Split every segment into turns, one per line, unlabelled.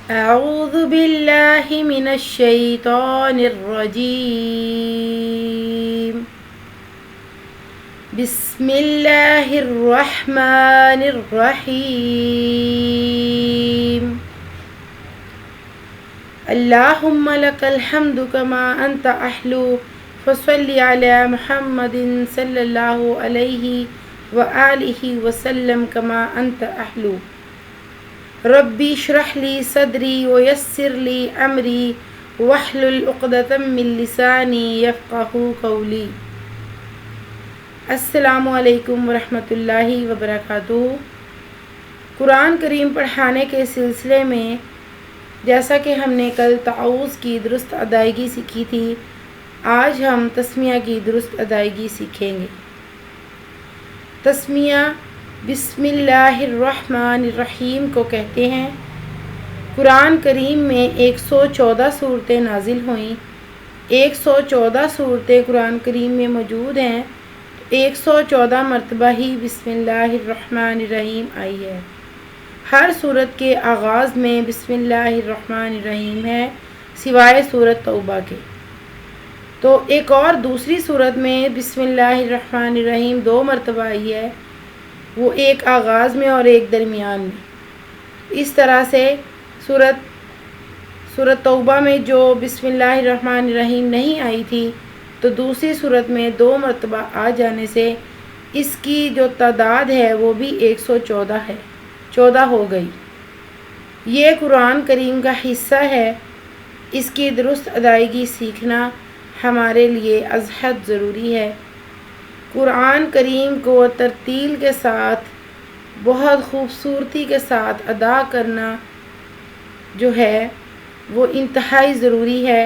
اعوذ باللہ من الشیطان الرجیم بسم اللہ الرحمن الرحیم اللہم لک الحمد کما انت اہل فصلی علی محمد صلی اللہ علیہ وآلہ وسلم کما انت اہل ربی اشرح لی صدری ویسر لی امری واحلل عقدۃ من لسانی یفقہوا قولی۔ السلام علیکم ورحمۃ اللہ وبرکاتہ۔ قرآن کریم پڑھانے کے سلسلے میں جیسا کہ ہم نے کل تعوذ کی درست ادائیگی سیکھی تھی، آج ہم تسمیہ کی درست ادائیگی سیکھیں گے۔ تسمیہ بسم اللہ الرحمن الرحیم کو کہتے ہیں۔ قرآن کریم میں 114 صورتیں نازل ہوئیں، 114 صورتیں قرآن کریم میں موجود ہیں، 114 مرتبہ ہی بسم اللہ الرحمن الرحیم آئی ہے۔ ہر صورت کے آغاز میں بسم اللہ الرحمن الرحیم ہے، سوائے صورت توبہ کے۔ تو ایک اور دوسری صورت میں بسم اللہ الرحمن الرحیم 2 مرتبہ آئی ہے، وہ ایک آغاز میں اور ایک درمیان میں۔ اس طرح سے صورت توبہ میں جو بسم اللہ الرحمن الرحیم نہیں آئی تھی، تو دوسری صورت میں 2 مرتبہ آ جانے سے اس کی جو تعداد ہے وہ بھی 114 ہے، 14 ہو گئی۔ یہ قرآن کریم کا حصہ ہے، اس کی درست ادائیگی سیکھنا ہمارے لیے ازحد ضروری ہے۔ قرآن کریم کو ترتیل کے ساتھ، بہت خوبصورتی کے ساتھ ادا کرنا جو ہے وہ انتہائی ضروری ہے،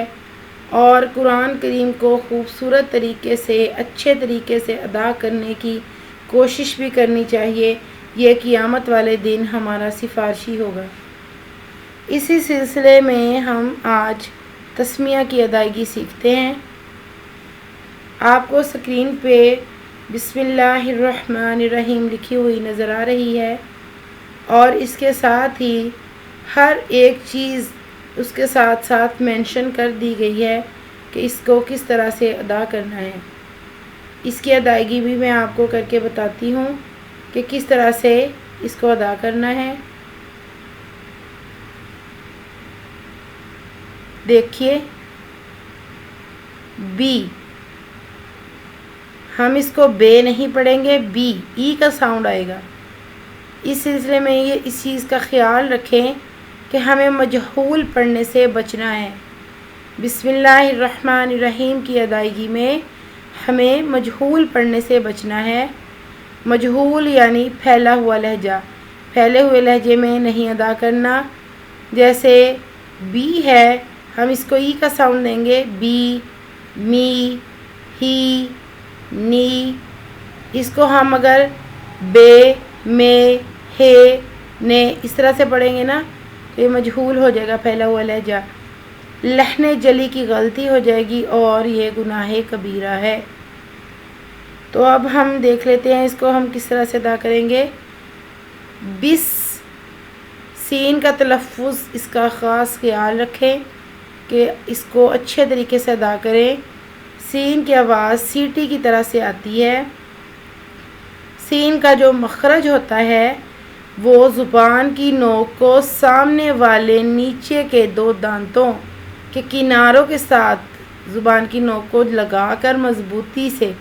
اور قرآن کریم کو خوبصورت طریقے سے، اچھے طریقے سے ادا کرنے کی کوشش بھی کرنی چاہیے۔ یہ قیامت والے دن ہمارا سفارشی ہوگا۔ اسی سلسلے میں ہم آج تسمیہ کی ادائیگی سیکھتے ہیں۔ آپ کو اسکرین پہ بسم اللہ الرحمن الرحیم لکھی ہوئی نظر آ رہی ہے، اور اس کے ساتھ ہی ہر ایک چیز اس کے ساتھ ساتھ مینشن کر دی گئی ہے کہ اس کو کس طرح سے ادا کرنا ہے۔ اس کی ادائیگی بھی میں آپ کو کر کے بتاتی ہوں کہ کس طرح سے اس کو ادا کرنا ہے۔ دیکھیے، بی، ہم اس کو بے نہیں پڑھیں گے، بی، ای کا ساؤنڈ آئے گا۔ اس سلسلے میں یہ اس چیز کا خیال رکھیں کہ ہمیں مجہول پڑھنے سے بچنا ہے۔ بسم اللہ الرحمن الرحیم کی ادائیگی میں ہمیں مجہول پڑھنے سے بچنا ہے۔ مجہول یعنی پھیلا ہوا لہجہ، پھیلے ہوئے لہجے میں نہیں ادا کرنا۔ جیسے بی ہے، ہم اس کو ای کا ساؤنڈ دیں گے، بی، می، ہی، نی۔ اس کو ہم اگر بے، میں، ہے، نے اس طرح سے پڑھیں گے نا تو یہ مجہول ہو جائے گا، پھیلا ہوا لہجہ، لحن جلی کی غلطی ہو جائے گی، اور یہ گناہ کبیرہ ہے۔ تو اب ہم دیکھ لیتے ہیں اس کو ہم کس طرح سے ادا کریں گے۔ بس، سین کا تلفظ، اس کا خاص خیال رکھیں کہ اس کو اچھے طریقے سے ادا کریں۔ سین کی آواز سیٹی کی طرح سے آتی ہے۔ سین کا جو مخرج ہوتا ہے وہ زبان کی نوک کو سامنے والے نیچے کے 2 دانتوں کے کناروں کے ساتھ زبان کی نوک کو لگا کر مضبوطی سے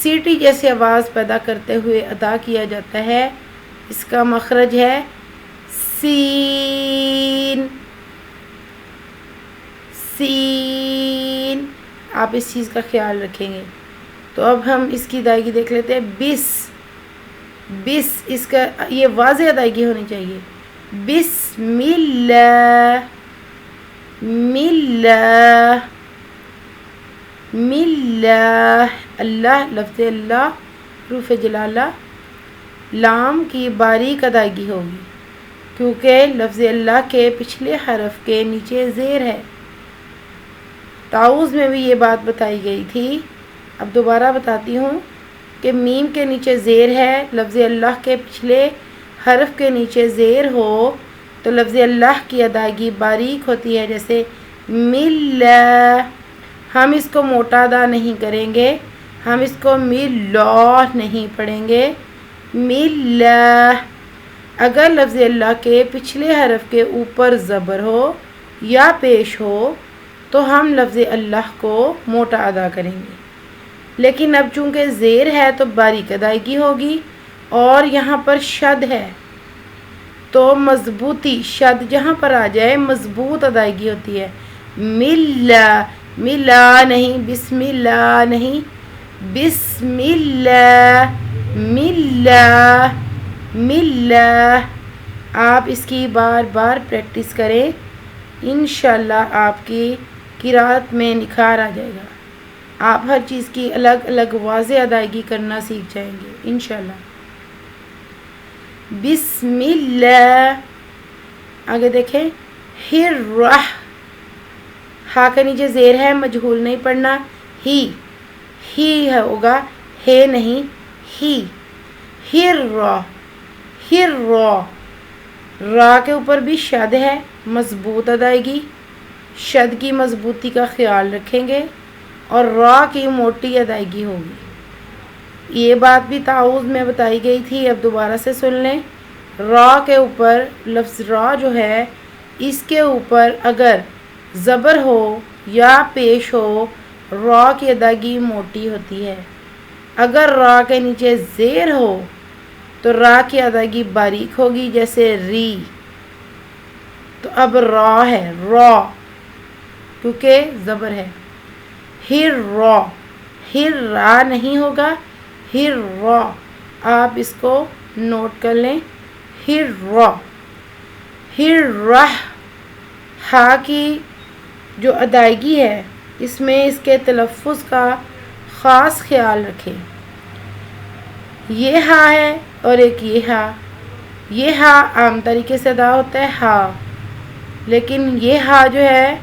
سیٹی جیسی آواز پیدا کرتے ہوئے ادا کیا جاتا ہے۔ اس کا مخرج ہے سین، سین۔ آپ اس چیز کا خیال رکھیں گے۔ تو اب ہم اس کی ادائیگی دیکھ لیتے ہیں۔ بس، بس، اس کا یہ واضح ادائیگی ہونی چاہیے۔ بسم اللہ، ملہ، ملہ، اللہ، لفظ اللہ، حروف جلالہ، لام کی باریک ادائیگی ہوگی کیونکہ لفظ اللہ کے پچھلے حرف کے نیچے زیر ہے۔ تعوذ میں بھی یہ بات بتائی گئی تھی، اب دوبارہ بتاتی ہوں کہ میم کے نیچے زیر ہے، لفظ اللہ کے پچھلے حرف کے نیچے زیر ہو تو لفظ اللہ کی ادائیگی باریک ہوتی ہے، جیسے ملا، ہم اس کو موٹا ادا نہیں کریں گے، ہم اس کو ملا نہیں پڑھیں گے، ملا۔ اگر لفظ اللہ کے پچھلے حرف کے اوپر زبر ہو یا پیش ہو تو ہم لفظ اللہ کو موٹا ادا کریں گے، لیکن اب چونکہ زیر ہے تو باریک ادائیگی ہوگی، اور یہاں پر شد ہے تو مضبوطی، شد جہاں پر آ جائے مضبوط ادائیگی ہوتی ہے، ملا، ملا نہیں، بسم اللہ نہیں، بسم اللہ، ملا، ملا۔ آپ اس کی بار بار پریکٹس کریں، انشاءاللہ آپ کی قرأت میں نکھار آ جائے گا، آپ ہر چیز کی الگ الگ واضح ادائیگی کرنا سیکھ جائیں گے انشاءاللہ۔ بسم اللہ، آگے دیکھیں، ہر، ہا کے نیچے زیر ہے، مجہول نہیں پڑھنا، ہی ہوگا، ہے نہیں، ہی، ہر، را کے اوپر بھی شد ہے، مضبوط ادائیگی، شد کی مضبوطی کا خیال رکھیں گے اور را کی موٹی ادائیگی ہوگی۔ یہ بات بھی تعوذ میں بتائی گئی تھی، اب دوبارہ سے سن لیں۔ را کے اوپر، لفظ را جو ہے اس کے اوپر اگر زبر ہو یا پیش ہو، را کی ادائیگی موٹی ہوتی ہے، اگر را کے نیچے زیر ہو تو را کی ادائیگی باریک ہوگی، جیسے ری۔ تو اب را ہے، را کیونکہ زبر ہے، ہر را نہیں ہوگا، ہر را، آپ اس کو نوٹ کر لیں، ہر را، ہا کی جو ادائیگی ہے اس میں اس کے تلفظ کا خاص خیال رکھیں۔ یہ ہا ہے اور ایک یہ ہا عام طریقے سے ادا ہوتا ہے ہا، لیکن یہ ہا جو ہے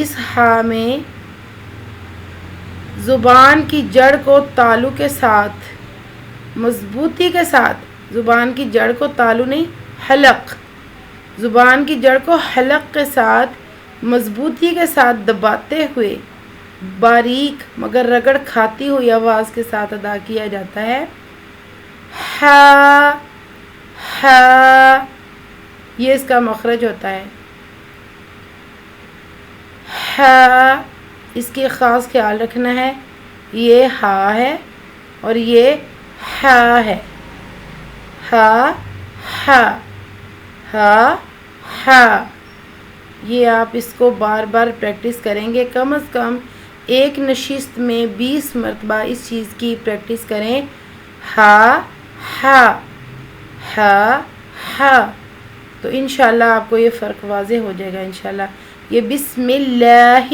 اس ہا میں زبان کی جڑ کو تالو کے ساتھ، مضبوطی کے ساتھ، زبان کی جڑ کو تالو نہیں، حلق، زبان کی جڑ کو حلق کے ساتھ مضبوطی کے ساتھ دباتے ہوئے باریک مگر رگڑ کھاتی ہوئی آواز کے ساتھ ادا کیا جاتا ہے۔ ہا، یہ اس کا مخرج ہوتا ہے، ہا، اس کی خاص خیال رکھنا ہے، یہ ہا ہے اور یہ ہا ہے، ہا، یہ آپ اس کو بار بار پریکٹس کریں گے، کم از کم ایک نشست میں 20 مرتبہ اس چیز کی پریکٹس کریں، ہا، تو انشاءاللہ آپ کو یہ فرق واضح ہو جائے گا انشاءاللہ۔ یہ بسم اللہ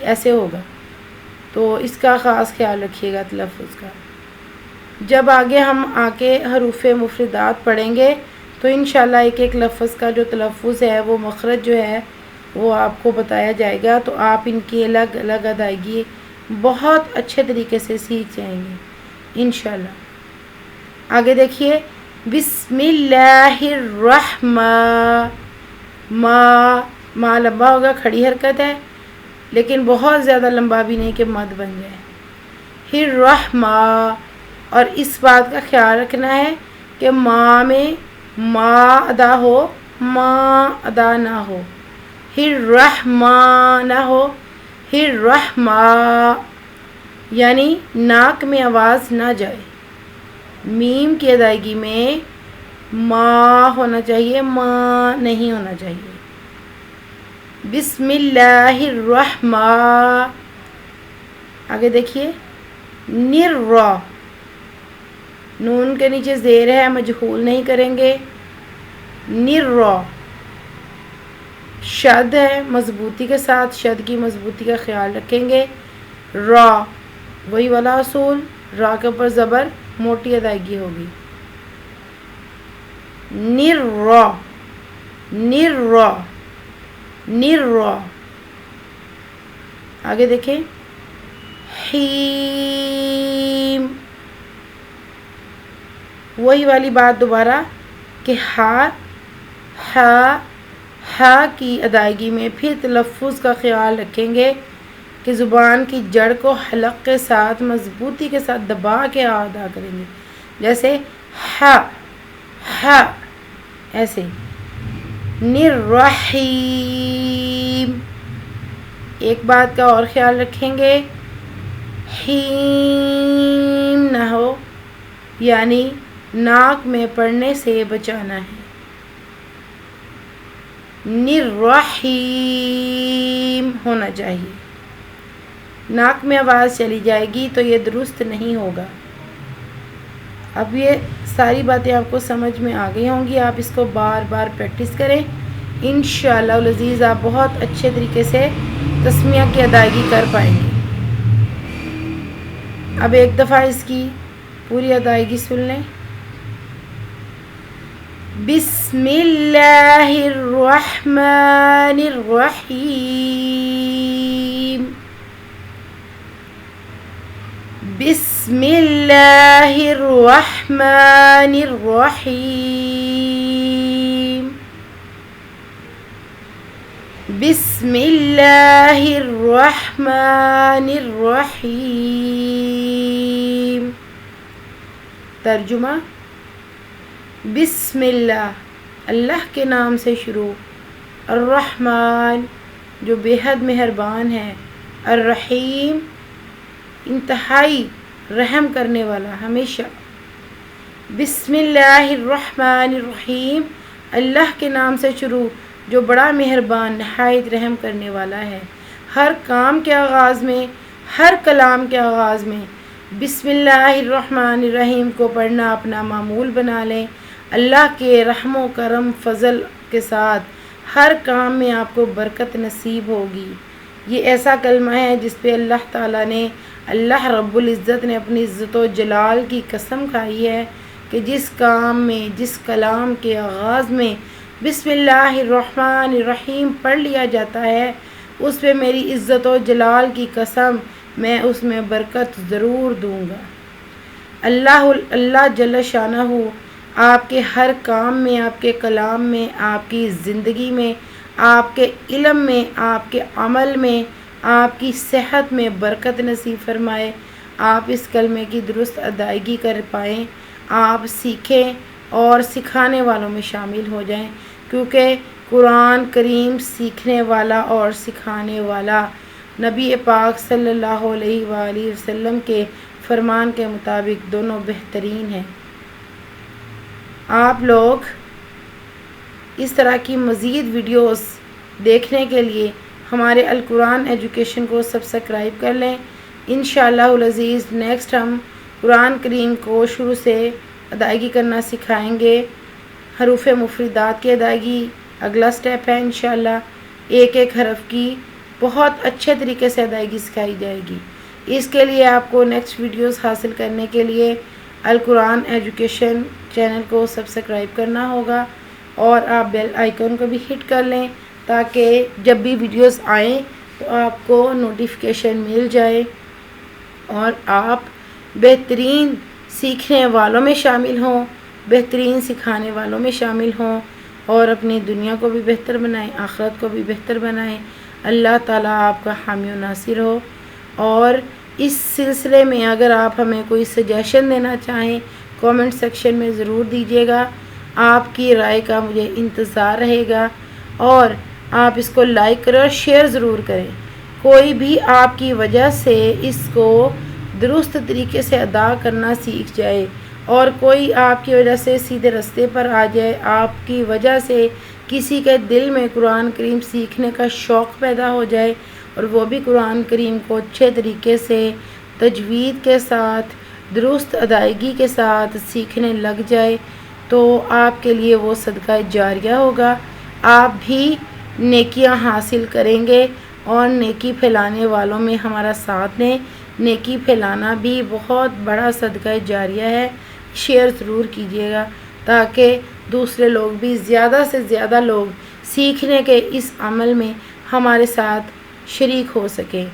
ایسے ہوگا، تو اس کا خاص خیال رکھیے گا تلفظ کا۔ جب آگے ہم کے حروف مفردات پڑھیں گے تو انشاءاللہ ایک ایک لفظ کا جو تلفظ ہے، وہ مخرج جو ہے وہ آپ کو بتایا جائے گا، تو آپ ان کی الگ الگ ادائیگی بہت اچھے طریقے سے سیکھ جائیں گے انشاءاللہ۔ آگے دیکھیے، بسم اللہ الرحمن، ما لمبا ہوگا، کھڑی حرکت ہے لیکن بہت زیادہ لمبا بھی نہیں کہ مد بن جائے، الرحمن، اور اس بات کا خیال رکھنا ہے کہ ما میں ما ادا ہو، ما ادا نہ ہو، الرحمن نہ ہو، الرحمن، یعنی ناک میں آواز نہ جائے، میم کی ادائیگی میں ما ہونا چاہیے، ما نہیں ہونا چاہیے۔ بسم اللہ الرحمن، آگے دیکھیے، نر، نون کے نیچے زیر ہے، مجہول نہیں کریں گے، نر، شد ہے، مضبوطی کے ساتھ شد کی مضبوطی کا خیال رکھیں گے، را، وہی والا اصول، را کے اوپر زبر، موٹی ادائیگی ہوگی، نر، آگے دیکھیں، حیم، وہی والی بات دوبارہ، کہ ہا کی ادائیگی میں پھر تلفظ کا خیال رکھیں گے کہ زبان کی جڑ کو حلق کے ساتھ مضبوطی کے ساتھ دبا کے ادا کریں گے، جیسے ہا ایسے۔ الرحیم، ایک بات کا اور خیال رکھیں گے، ہیم نہ ہو، یعنی ناک میں پڑنے سے بچانا ہے۔ الرحیم ہونا چاہیے، ناک میں آواز چلی جائے گی تو یہ درست نہیں ہوگا۔ اب یہ ساری باتیں آپ کو سمجھ میں آ گئی ہوں گی، آپ اس کو بار بار پریکٹس کریں، انشاءاللہ العزیز آپ بہت اچھے طریقے سے تسمیہ کی ادائیگی کر پائیں گے۔ اب ایک دفعہ اس کی پوری ادائیگی سن لیں۔ بسم اللہ الرحمن الرحیم، بسم اللہ الرحمن الرحیم، بسم اللہ الرحمن الرحیم۔ ترجمہ: بسم اللہ، اللہ کے نام سے شروع، الرحمن جو بے حد مہربان ہے، الرحیم انتہائی رحم کرنے والا ہمیشہ۔ بسم اللہ الرحمن الرحیم، اللہ کے نام سے شروع جو بڑا مہربان نہایت رحم کرنے والا ہے۔ ہر کام کے آغاز میں، ہر کلام کے آغاز میں بسم اللہ الرحمن الرحیم کو پڑھنا اپنا معمول بنا لیں۔ اللہ کے رحم و کرم فضل کے ساتھ ہر کام میں آپ کو برکت نصیب ہوگی۔ یہ ایسا کلمہ ہے جس پہ اللہ تعالیٰ نے، اللہ رب العزت نے اپنی عزت و جلال کی قسم کھائی ہے کہ جس کام میں، جس کلام کے آغاز میں بسم اللہ الرحمن الرحیم پڑھ لیا جاتا ہے، اس پہ میری عزت و جلال کی قسم میں اس میں برکت ضرور دوں گا۔ اللہ جل شانہ آپ کے ہر کام میں، آپ کے کلام میں، آپ کی زندگی میں، آپ کے علم میں، آپ کے عمل میں، آپ کی صحت میں برکت نصیب فرمائے، آپ اس کلمے کی درست ادائیگی کر پائیں، آپ سیکھیں اور سکھانے والوں میں شامل ہو جائیں، کیونکہ قرآن کریم سیکھنے والا اور سکھانے والا نبی پاک صلی اللہ علیہ وآلہ وسلم کے فرمان کے مطابق دونوں بہترین ہیں۔ آپ لوگ اس طرح کی مزید ویڈیوز دیکھنے کے لیے ہمارے القرآن ایجوکیشن کو سبسکرائب کر لیں۔ انشاءاللہ العزیز نیکسٹ ہم قرآن کریم کو شروع سے ادائیگی کرنا سکھائیں گے۔ حروف مفردات کی ادائیگی اگلا سٹیپ ہے، انشاءاللہ ایک ایک حرف کی بہت اچھے طریقے سے ادائیگی سکھائی جائے گی۔ اس کے لیے آپ کو نیکسٹ ویڈیوز حاصل کرنے کے لیے القرآن ایجوکیشن چینل کو سبسکرائب کرنا ہوگا اور آپ بیل آئیکن کو بھی ہٹ کر لیں تاکہ جب بھی ویڈیوز آئیں تو آپ کو نوٹیفیکیشن مل جائے اور آپ بہترین سیکھنے والوں میں شامل ہوں، بہترین سکھانے والوں میں شامل ہوں اور اپنی دنیا کو بھی بہتر بنائیں، آخرت کو بھی بہتر بنائیں۔ اللہ تعالیٰ آپ کا حامی و ناصر ہو۔ اور اس سلسلے میں اگر آپ ہمیں کوئی سجیشن دینا چاہیں کامنٹ سیکشن میں ضرور دیجیے گا، آپ کی رائے کا مجھے انتظار رہے گا اور آپ اس کو لائک کریں اور شیئر ضرور کریں۔ کوئی بھی آپ کی وجہ سے اس کو درست طریقے سے ادا کرنا سیکھ جائے اور کوئی آپ کی وجہ سے سیدھے راستے پر آ جائے، آپ کی وجہ سے کسی کے دل میں قرآن کریم سیکھنے کا شوق پیدا ہو جائے اور وہ بھی قرآن کریم کو اچھے طریقے سے تجوید کے ساتھ درست ادائیگی کے ساتھ سیکھنے لگ جائے تو آپ کے لیے وہ صدقہ جاریہ ہوگا، آپ بھی نیکیاں حاصل کریں گے اور نیکی پھیلانے والوں میں ہمارا ساتھ دیں۔ نیکی پھیلانا بھی بہت بڑا صدقہ جاریہ ہے، شیئر ضرور کیجیے گا تاکہ دوسرے لوگ بھی زیادہ سے زیادہ لوگ سیکھنے کے اس عمل میں ہمارے ساتھ شریک ہو سکیں،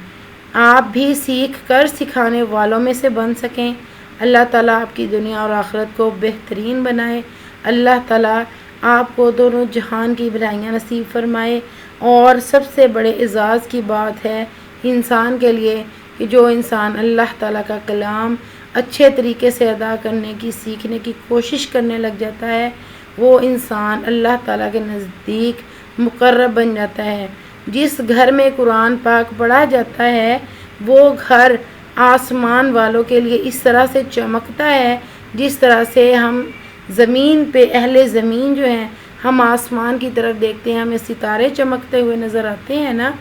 آپ بھی سیکھ کر سکھانے والوں میں سے بن سکیں۔ اللہ تعالیٰ آپ کی دنیا اور آخرت کو بہترین بنائے۔ اللہ تعالیٰ آپ کو دونوں جہان کی بھلائیاں نصیب فرمائے۔ اور سب سے بڑے اعزاز کی بات ہے انسان کے لیے کہ جو انسان اللہ تعالیٰ کا کلام اچھے طریقے سے ادا کرنے کی سیکھنے کی کوشش کرنے لگ جاتا ہے، وہ انسان اللہ تعالیٰ کے نزدیک مقرب بن جاتا ہے۔ جس گھر میں قرآن پاک پڑھا جاتا ہے وہ گھر آسمان والوں کے لیے اس طرح سے چمکتا ہے جس طرح سے ہم زمین پہ اہل زمین جو ہیں ہم آسمان کی طرف دیکھتے ہیں، ہمیں ستارے چمکتے ہوئے نظر آتے ہیں نا،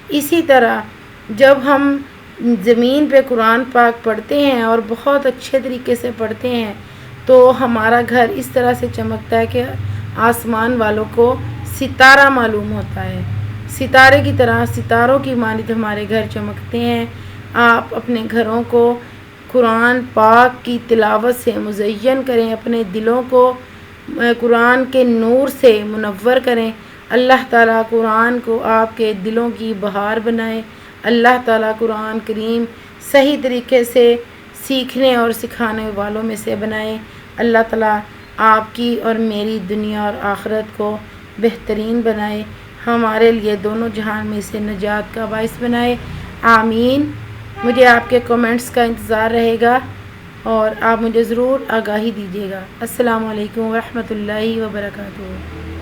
اسی طرح جب ہم زمین پہ قرآن پاک پڑھتے ہیں اور بہت اچھے طریقے سے پڑھتے ہیں تو ہمارا گھر اس طرح سے چمکتا ہے کہ آسمان والوں کو ستارہ معلوم ہوتا ہے، ستارے کی طرح ستاروں کی مانند ہمارے گھر چمکتے ہیں۔ آپ اپنے گھروں کو قرآن پاک کی تلاوت سے مزین کریں، اپنے دلوں کو قرآن کے نور سے منور کریں۔ اللہ تعالیٰ قرآن کو آپ کے دلوں کی بہار بنائے۔ اللہ تعالیٰ قرآن کریم صحیح طریقے سے سیکھنے اور سکھانے والوں میں سے بنائے۔ اللہ تعالیٰ آپ کی اور میری دنیا اور آخرت کو بہترین بنائے، ہمارے لیے دونوں جہان میں سے نجات کا باعث بنائے، آمین۔ مجھے آپ کے کمنٹس کا انتظار رہے گا اور آپ مجھے ضرور آگاہی دیجیے گا۔ السلام علیکم ورحمۃ اللہ وبرکاتہ۔